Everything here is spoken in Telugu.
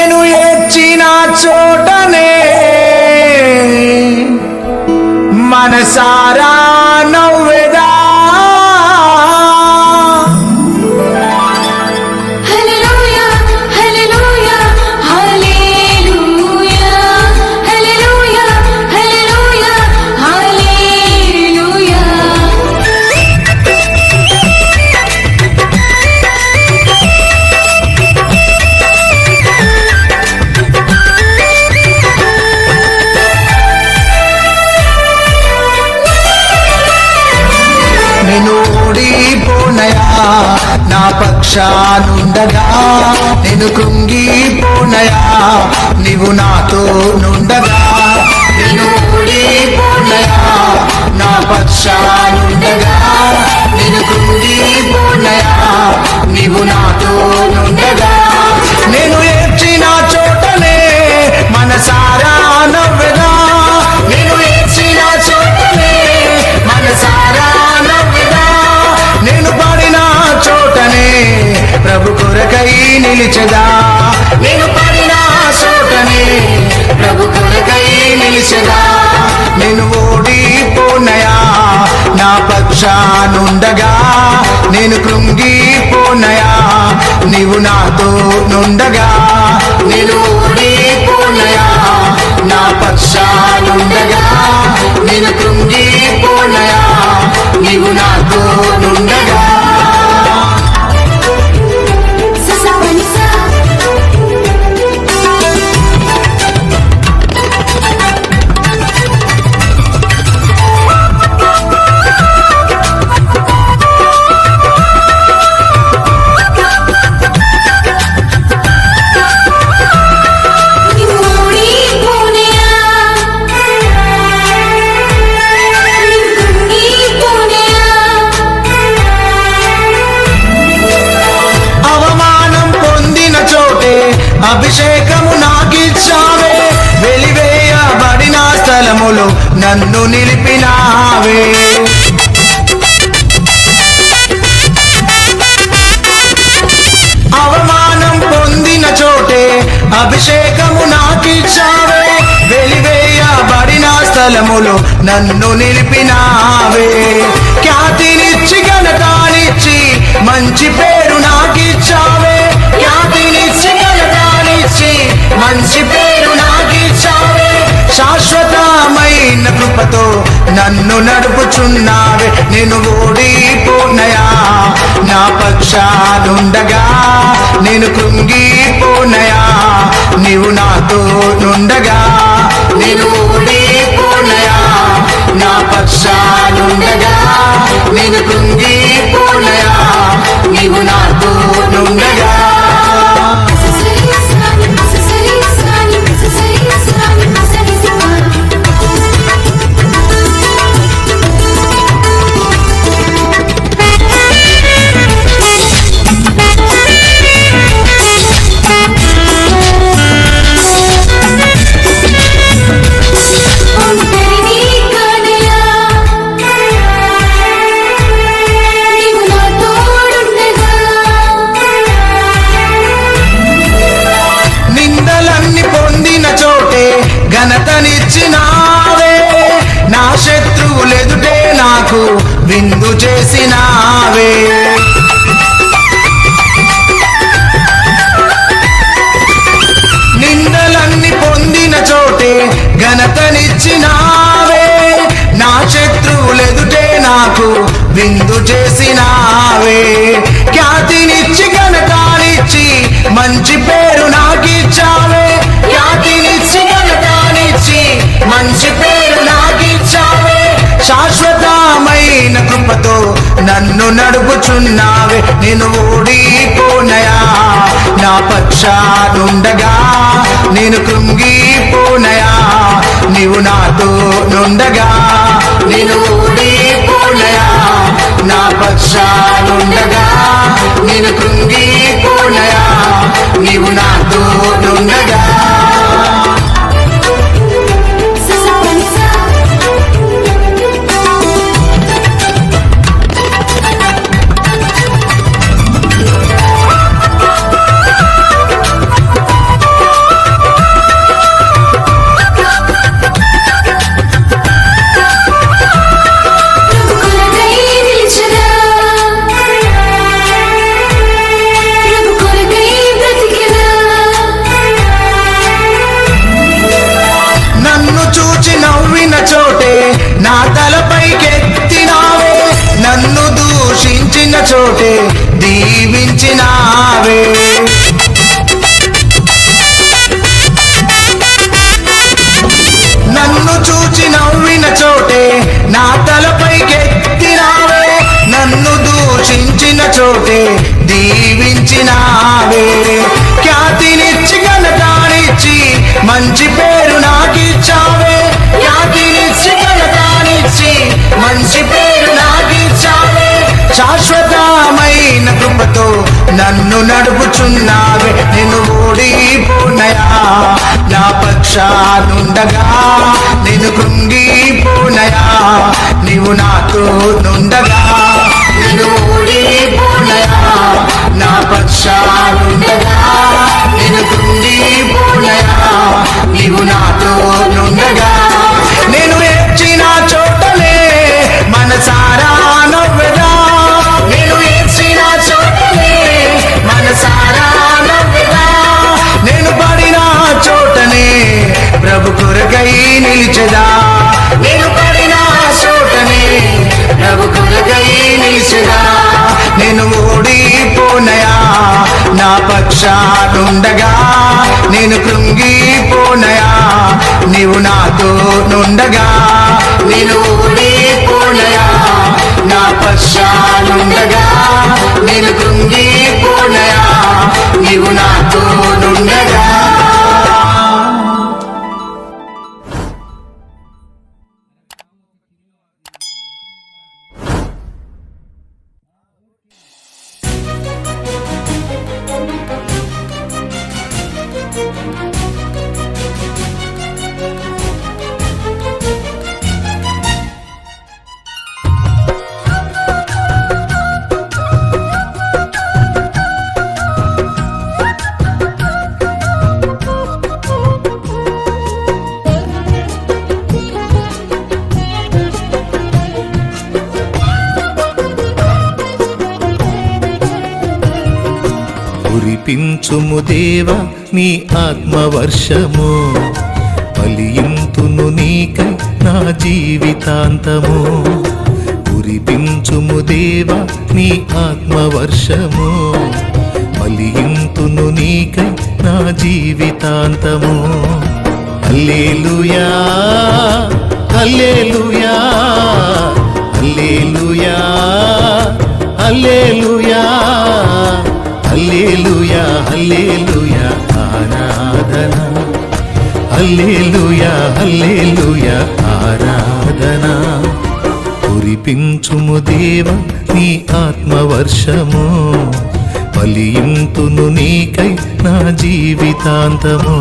నేను ఏడ్చిన చోటనే మనసారా నవ్వెదా నేను ఓడిపోనయా నా పక్షానుండగా నేను కృంగిపోనయా నీవు నాతో నుండగా నేను ఓడిపోనయా నా పక్షానుండగా నేను కృంగిపోనయా నీవు నాతో నుండగా నేను ఏడ్చిన చోటనే మనసారా నవ్వెదా నేను ఏడ్చిన చోటనే మనసారా నేను పడిన చోటనే ప్రభు కొరకై నిలిచెదా నేను పడిన చోటనే ప్రభు కొరకై నిలిచెదా నేను ఓడిపోనయా నా పక్షానుండగా నేను కృంగిపోనయా నీవు నాతో నుండగా నేను ఓడిపోనయా నా పక్షానుండగా నేను కృంగిపోనయా నీవు నాతో నుండగా అభిషేకము నాకిచ్చావే వెలివేయబడిన స్థలములో నన్ను నిలిపినావే అవమానం పొందిన చోటే అభిషేకము నాకిచ్చావే వెలివేయబడిన స్థలములో నన్ను నిలిపినావే ఖ్యాతినిచ్చి ఘనతనిచ్చి మంచి పేరు నాకిచ్చావే ఖ్యాతినిచ్చి మంచి పేరు నాకిచ్చావే శాశ్వతమైన కృపతో నన్ను నడుపుచున్నావే నేను ఓడిపోనయా నా పక్షానుండగా నేను కృంగిపోనయా నీవు నాతో నుండగా నేను ఓడిపోనయా నా పక్షానుండగా నేను కృంగిపోనయా నీవు నాతో నుండగా ఘనతనిచ్చినావే నా శత్రువులెదుటే నాకు విందు చేసినావే నిందలన్నీ పొందిన చోటే ఘనతనిచ్చినావే నా శత్రువులెదుటే నాకు విందు చేసినావే ఖ్యాతినిచ్చి ఘనతనిచ్చి మంచి పేరు నాకిచ్చావే ఖ్యాతినిచ్చి మంచి పేరు నాకిచ్చావే శాశ్వతమైన కృపతో నన్ను నడుపుచున్నావే నేను ఓడిపోనయా నా పక్షానుండగా నేను కృంగిపోనయా నీవు నాతో నుండగా నేను ఓడిపోనయా నా పక్షానుండగా నేను కృంగిపోనయా నీవు నాతో నుండగా దీవించినావే. నన్ను చూచి నవ్విన చోటే నా తలపైకెత్తినావే, నన్ను దూషించిన చోటే దీవించినావే. ఖ్యాతినిచ్చి ఘనతనిచ్చి మంచి పేరు నాకిచ్చావే, ఖ్యాతినిచ్చి ఘనతనిచ్చి మంచి పేరు నాకిచ్చావే. శాశ్వతమైన కృపతో నన్ను నడుపుచున్నావే. నేను ఓడిపోనయా నా పక్షానుండగా, నేను కృంగిపోనయా నీవు నాతో నుండగా. నేను ఓడిపోనయా నా పక్షానుండగా, నేను కృంగిపోనయా నీవు నాతో నుండగా. నేను ఏడ్చిన చోటనే మనసారా నవ్వెదా, నేను ఏడ్చిన చోటనే మనసారా నవ్వెదా. నేను పడిన చోటనే ప్రభు కొరకై నిలిచెదా, నేను పడిన చోటనే ప్రభు కొరకై నిలిచెదా. నేను ఓడిపోనయా నా పక్షానుండగా, నేను కృంగిపోనయా నీవు నాతో నుండగా. నేను ఓడిపోనయా నా పక్షానుండగా, నేను కృంగిపోనయా నీవు నాతో నుండగా. కురిపించుము దేవా నీ ఆత్మవర్షము, ఫలింతును నీకై నా జీవితాంతము. కురిపించుము దేవా నీ ఆత్మవర్షము, ఫలింతును నీకై నా జీవితాంతము. హల్లెలూయా హల్లెలూయా హల్లెలూయా హల్లెలూయా హల్లెలూయా హల్లెలూయా ఆరాధన, హల్లెలూయా హల్లెలూయా ఆరాధన. కురిపించుము దేవా నీ ఆత్మవర్షము, ఫలింతును నీకై నా జీవితాంతము.